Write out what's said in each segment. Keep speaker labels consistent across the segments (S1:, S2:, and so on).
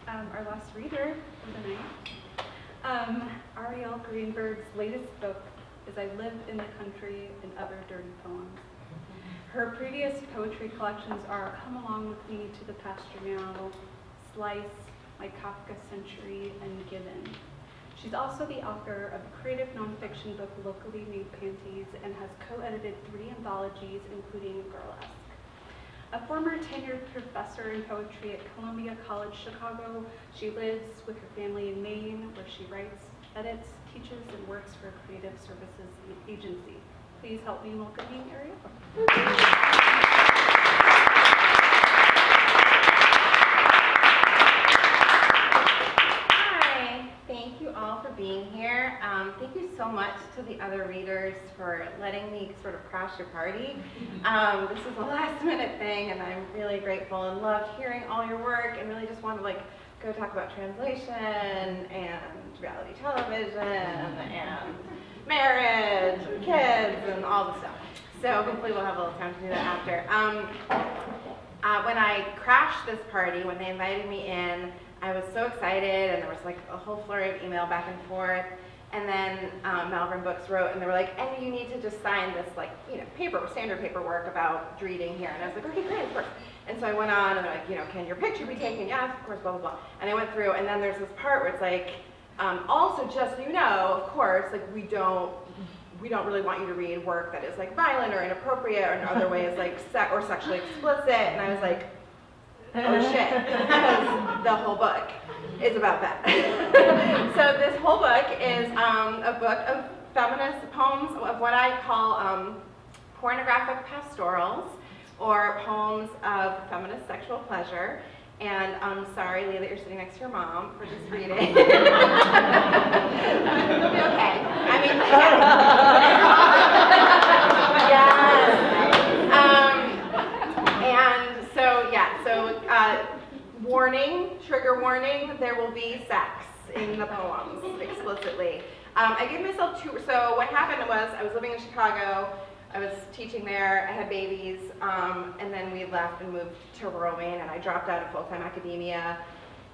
S1: our last reader for the night. Arielle Greenberg's latest book is I Live in the Country and Other Dirty Poems. Her previous poetry collections are Come Along With Me to the Pasture Now, Slice, My Kafka Century and Given. She's also the author of the creative nonfiction book Locally Made Panties and has co-edited 3 anthologies, including Gurlesque. A former tenured professor in poetry at Columbia College, Chicago, she lives with her family in Maine, where she writes, edits, teaches, and works for a creative services agency. Please help me in welcoming Arielle.
S2: Thank you all for being here. Thank you so much to the other readers for letting me sort of crash your party. This is a last minute thing and I'm really grateful and love hearing all your work and really just want to go talk about translation and reality television and marriage and kids and all the stuff. So hopefully we'll have a little time to do that after. When I crashed this party, when they invited me in, I was so excited, and there was a whole flurry of email back and forth. And then Malvern Books wrote, and they were like, "And you need to just sign this, standard paperwork about reading here." And I was like, "Okay, great, of course." And so I went on, and they're like, "Can your picture be taken?" "Yes, of course, blah blah blah." And I went through, and then there's this part where it's like, also just so you know, of course, we don't really want you to read work that is violent or inappropriate or in other ways or sexually explicit. And I was like, oh shit, because the whole book is about that. So this whole book is a book of feminist poems, of what I call pornographic pastorals, or poems of feminist sexual pleasure. And I'm sorry, Leah, that you're sitting next to your mom for just reading. It'll be okay. I mean, yes. Warning, trigger warning, there will be sex in the poems, explicitly. I gave myself 2, so what happened was I was living in Chicago, I was teaching there, I had babies, and then we left and moved to rural Maine, and I dropped out of full-time academia,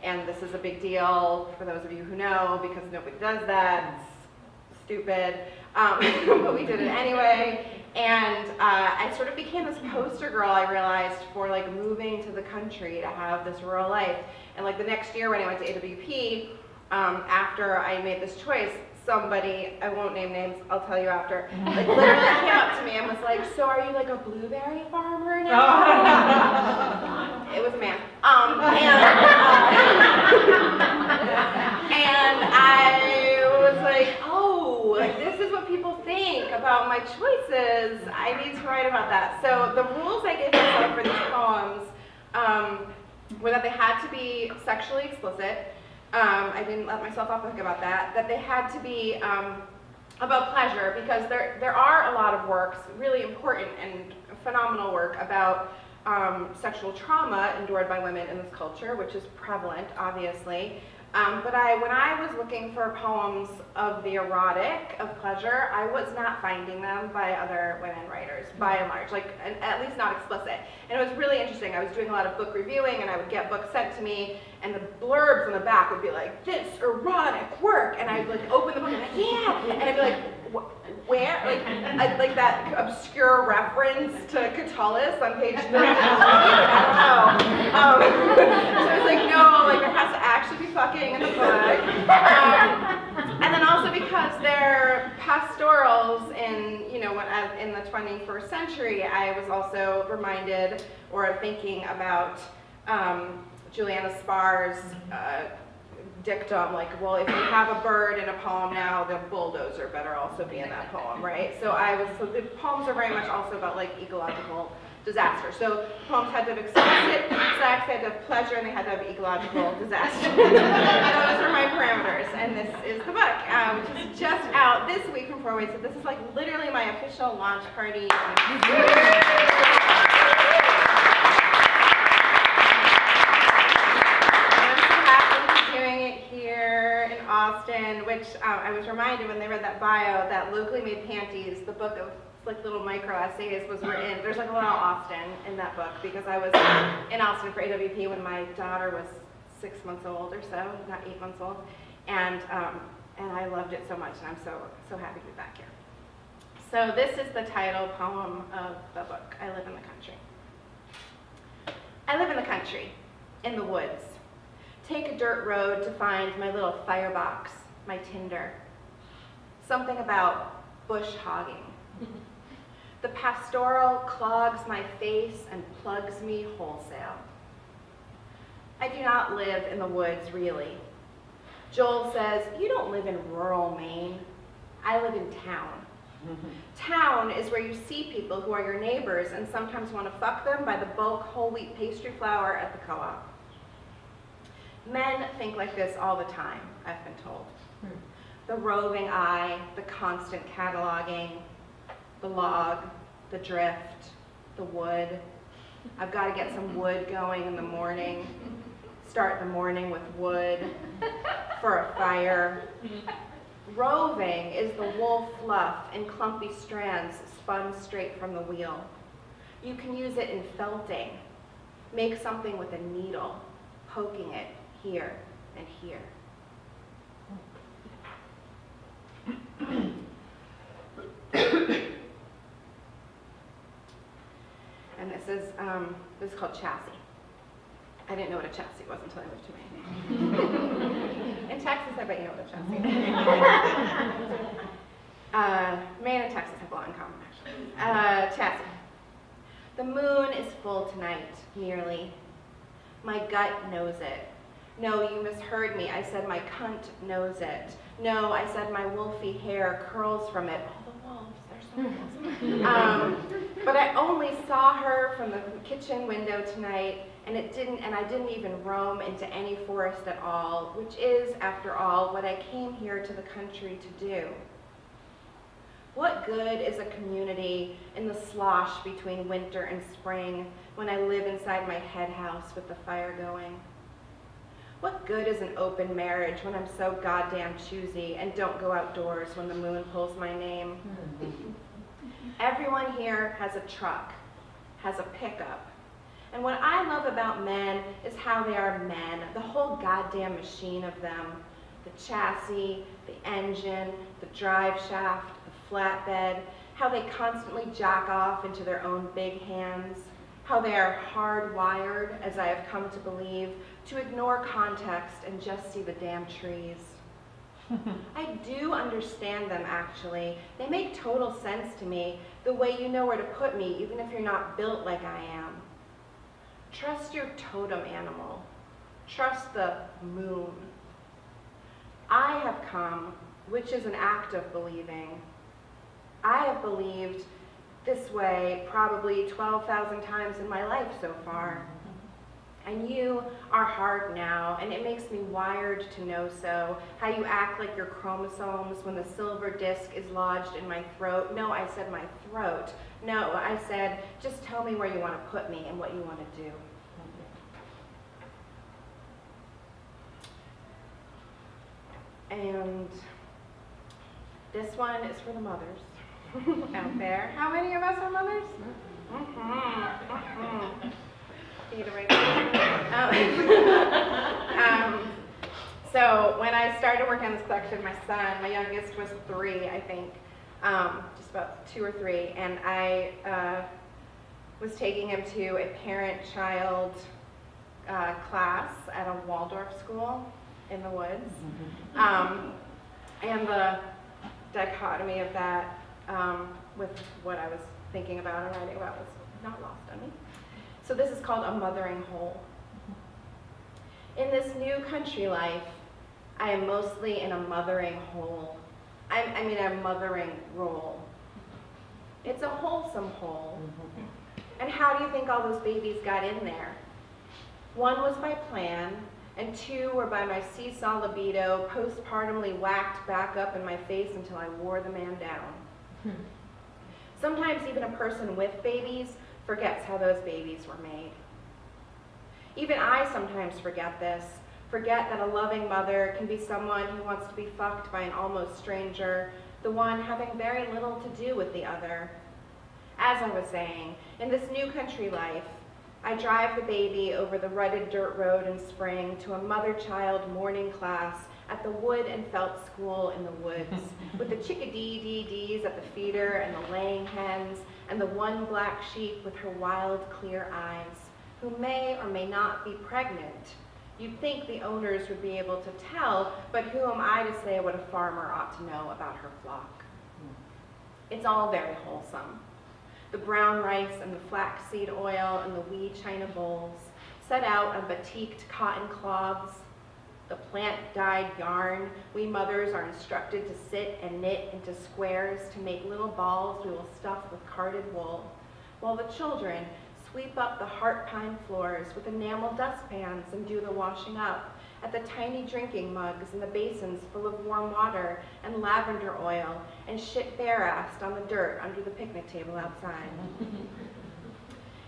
S2: and this is a big deal for those of you who know, because nobody does that, it's stupid, but we did it anyway. And I sort of became this poster girl, I realized, for moving to the country to have this rural life. And the next year when I went to AWP, after I made this choice, somebody, I won't name names, I'll tell you after, literally came up to me and was like, "So are you a blueberry farmer now?" It was a man. And I was like, oh, this is what people think about my choices. I need to write about that. So the rules I gave myself for these poems were that they had to be sexually explicit. I didn't let myself off the hook about that. That they had to be about pleasure, because there are a lot of works, really important and phenomenal work about sexual trauma endured by women in this culture, which is prevalent, obviously. But when I was looking for poems of the erotic, of pleasure, I was not finding them by other women writers, by and large, at least not explicit. And it was really interesting. I was doing a lot of book reviewing, and I would get books sent to me, and the blurbs on the back would be like, "This erotic work," and I'd open the book and be like, "Yeah," and I'd be like, "Where?" That obscure reference to Catullus on page 3. I don't know. So I was like, no, there has to actually be fucking in the book. And then also because they're pastorals in the 21st century, I was also reminded or thinking about Juliana Sparr's dictum, well, if you have a bird in a poem now, the bulldozer better also be in that poem, right? So the poems are very much also about ecological disaster. So poems had to have explicit sex, they had to have pleasure, and they had to have ecological disaster. Those were my parameters, and this is the book, which is just out this week from 4 weeks. So this is literally my official launch party. Austin, which I was reminded when they read that bio that Locally Made Panties, the book of little micro essays, was written. There's a little Austin in that book, because I was in Austin for AWP when my daughter was 6 months old or so, not 8 months old, and I loved it so much, and I'm so happy to be back here. So this is the title poem of the book, I Live in the Country. I live in the country, in the woods. Take a dirt road to find my little firebox, my tinder. Something about bush hogging. The pastoral clogs my face and plugs me wholesale. I do not live in the woods, really. Joel says, you don't live in rural Maine. I live in town. Town is where you see people who are your neighbors and sometimes want to fuck them by the bulk whole wheat pastry flour at the co-op. Men think like this all the time, I've been told. The roving eye, the constant cataloging, the log, the drift, the wood. I've got to get some wood going in the morning. Start the morning with wood for a fire. Roving is the wool fluff in clumpy strands spun straight from the wheel. You can use it in felting. Make something with a needle, poking it here and here. And this is called chassis. I didn't know what a chassis was until I moved to Maine. In Texas, I bet you know what a chassis is. Maine and Texas have a lot in common, actually. Chassis. The moon is full tonight, nearly. My gut knows it. No, you misheard me. I said my cunt knows it. No, I said my wolfy hair curls from it. All the wolves, they're so wolves. But I only saw her from the kitchen window tonight, and I didn't even roam into any forest at all, which is, after all, what I came here to the country to do. What good is a community in the slosh between winter and spring when I live inside my head house with the fire going? What good is an open marriage when I'm so goddamn choosy and don't go outdoors when the moon pulls my name? Everyone here has a truck, has a pickup. And what I love about men is how they are men, the whole goddamn machine of them. The chassis, the engine, the drive shaft, the flatbed, how they constantly jack off into their own big hands, how they are hardwired, as I have come to believe, to ignore context and just see the damn trees. I do understand them, actually. They make total sense to me, the way you know where to put me, even if you're not built like I am. Trust your totem animal. Trust the moon. I have come, which is an act of believing. I have believed this way probably 12,000 times in my life so far. And you are hard now, and it makes me wired to know so, how you act like your chromosomes when the silver disc is lodged in my throat. No, I said my throat. No, I said, just tell me where you want to put me and what you want to do. And this one is for the mothers out there. How many of us are mothers? So when I started working on this collection, my son, my youngest, was 3, I think, just about 2 or 3, and I was taking him to a parent-child class at a Waldorf school in the woods, and the dichotomy of that with what I was thinking about and writing about was not lost on me. So this is called A Mothering Hole. In this new country life, I am mostly in a mothering hole. I mean a mothering role. It's a wholesome hole. And how do you think all those babies got in there? 1 was by plan, and 2 were by my seesaw libido, postpartumly whacked back up in my face until I wore the man down. Sometimes even a person with babies forgets how those babies were made. Even I sometimes forget this, forget that a loving mother can be someone who wants to be fucked by an almost stranger, the one having very little to do with the other. As I was saying, in this new country life, I drive the baby over the rutted dirt road in spring to a mother-child morning class at the wood and felt school in the woods, with the chickadee-dee-dees at the feeder and the laying hens, and the one black sheep with her wild, clear eyes, who may or may not be pregnant. You'd think the owners would be able to tell, but who am I to say what a farmer ought to know about her flock? It's all very wholesome. The brown rice and the flaxseed oil and the wee china bowls, set out on batiqued cotton cloths, the plant-dyed yarn we mothers are instructed to sit and knit into squares to make little balls we will stuff with carded wool, while the children sweep up the heart pine floors with enamel dustpans and do the washing up at the tiny drinking mugs and the basins full of warm water and lavender oil and shit bare-assed on the dirt under the picnic table outside.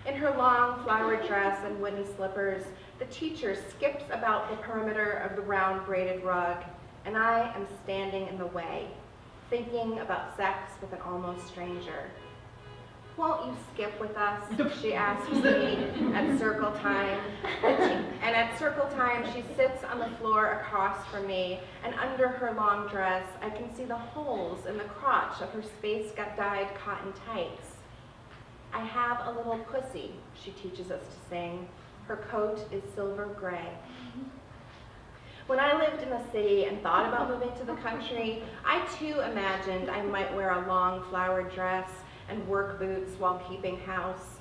S2: In her long flowered dress and wooden slippers, the teacher skips about the perimeter of the round braided rug, and I am standing in the way, thinking about sex with an almost stranger. Won't you skip with us? She asks me at circle time. And at circle time, she sits on the floor across from me, and under her long dress, I can see the holes in the crotch of her space-dyed cotton tights. I have a little pussy, she teaches us to sing. Her coat is silver gray. When I lived in the city and thought about moving to the country, I too imagined I might wear a long flowered dress and work boots while keeping house.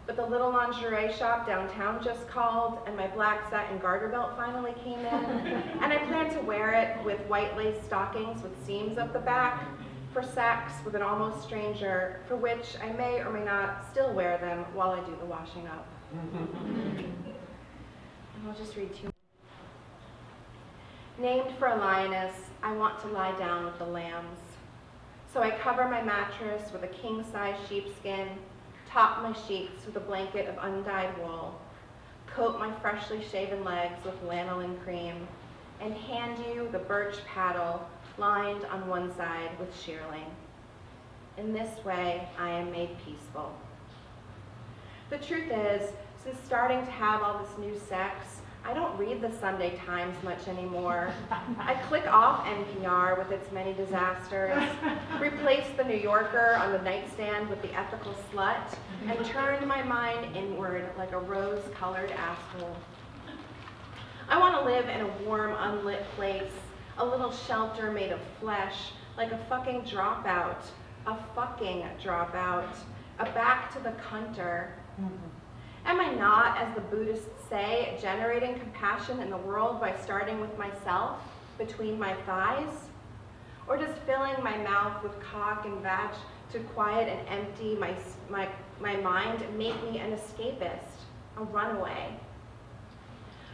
S2: But the little lingerie shop downtown just called, and my black satin garter belt finally came in, and I plan to wear it with white lace stockings with seams up the back for sex with an almost stranger, for which I may or may not still wear them while I do the washing up. And I'll just read two. Named for a lioness, I want to lie down with the lambs. So I cover my mattress with a king-size sheepskin, top my sheets with a blanket of undyed wool, coat my freshly shaven legs with lanolin cream, and hand you the birch paddle lined on one side with shearling. In this way, I am made peaceful. The truth is, since starting to have all this new sex, I don't read the Sunday Times much anymore. I click off NPR with its many disasters, replace the New Yorker on the nightstand with the ethical slut, and turn my mind inward like a rose-colored asshole. I want to live in a warm, unlit place, a little shelter made of flesh, like a fucking dropout, a back to the cunter. Am I not, as the Buddhists say, generating compassion in the world by starting with myself, between my thighs? Or does filling my mouth with cock and vag to quiet and empty my mind make me an escapist, a runaway?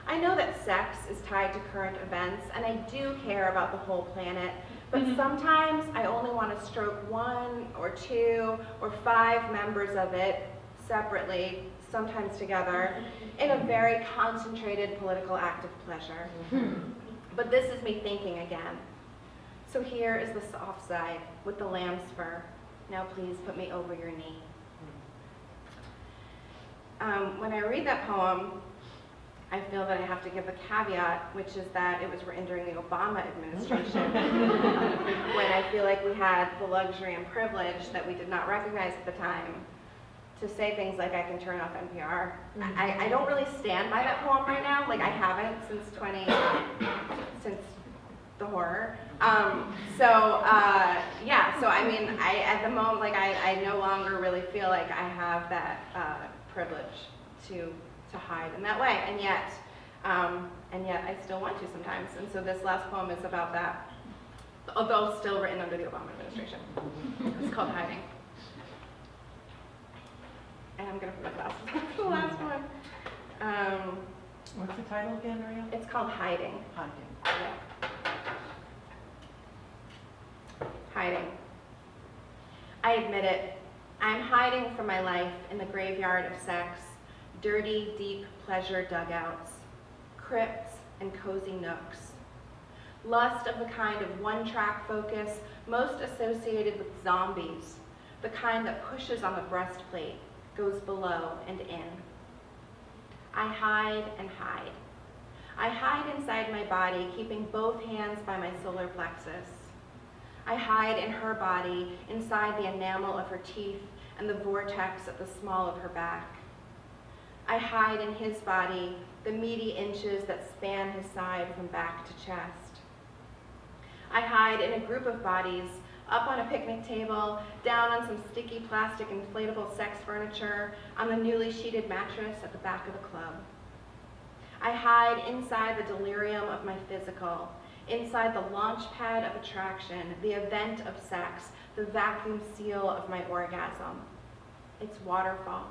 S2: I know that sex is tied to current events, and I do care about the whole planet, but sometimes I only want to stroke 1 or 2 or 5 members of it separately, sometimes together, in a very concentrated political act of pleasure. But this is me thinking again. So here is the soft side with the lamb's fur. Now please put me over your knee. When I read that poem, I feel that I have to give a caveat, which is that it was written during the Obama administration, when I feel like we had the luxury and privilege that we did not recognize at the time to say things like I can turn off NPR. I don't really stand by that poem right now. Like I haven't since the horror. Yeah, so I mean, at the moment, like I no longer really feel like I have that privilege to hide in that way, and yet I still want to sometimes. And so this last poem is about that, although still written under the Obama administration. It's called Hiding. And I'm gonna put the last one.
S3: What's the title again, Arielle?
S2: It's called Hiding.
S3: Hiding.
S2: Yeah. Hiding. I admit it. I'm hiding from my life in the graveyard of sex, dirty, deep pleasure dugouts, crypts and cozy nooks. Lust of the kind of one-track focus most associated with zombies, the kind that pushes on the breastplate, goes below and in. I hide and hide. I hide inside my body, keeping both hands by my solar plexus. I hide in her body, inside the enamel of her teeth and the vortex at the small of her back. I hide in his body, the meaty inches that span his side from back to chest. I hide in a group of bodies, up on a picnic table, down on some sticky plastic inflatable sex furniture, on the newly sheeted mattress at the back of the club. I hide inside the delirium of my physical, inside the launch pad of attraction, the event of sex, the vacuum seal of my orgasm. It's waterfall.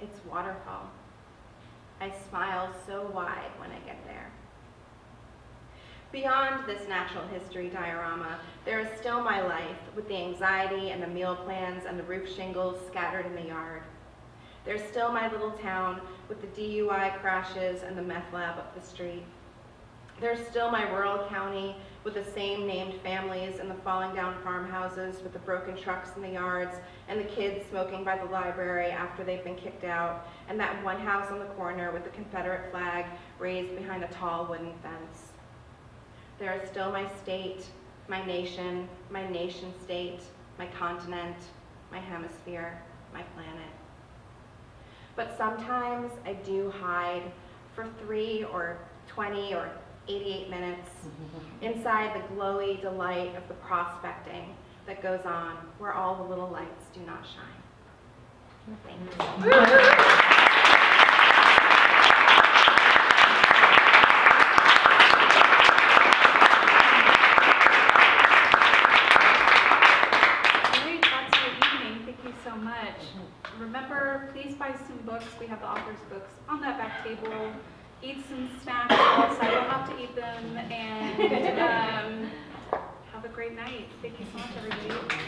S2: It's waterfall. I smile so wide when I get there. Beyond this natural history diorama, there is still my life, with the anxiety and the meal plans and the roof shingles scattered in the yard. There's still my little town, with the DUI crashes and the meth lab up the street. There's still my rural county, with the same named families and the falling down farmhouses with the broken trucks in the yards and the kids smoking by the library after they've been kicked out, and that one house on the corner with the Confederate flag raised behind a tall wooden fence. There is still my state, my nation state, my continent, my hemisphere, my planet. But sometimes I do hide for 3 or 20 or 88 minutes inside the glowy delight of the prospecting that goes on where all the little lights do not shine. Thank you.
S1: Remember, please buy some books. We have the author's books on that back table. Eat some snacks else. I will have to eat them. And have a great night. Thank you so much, everybody.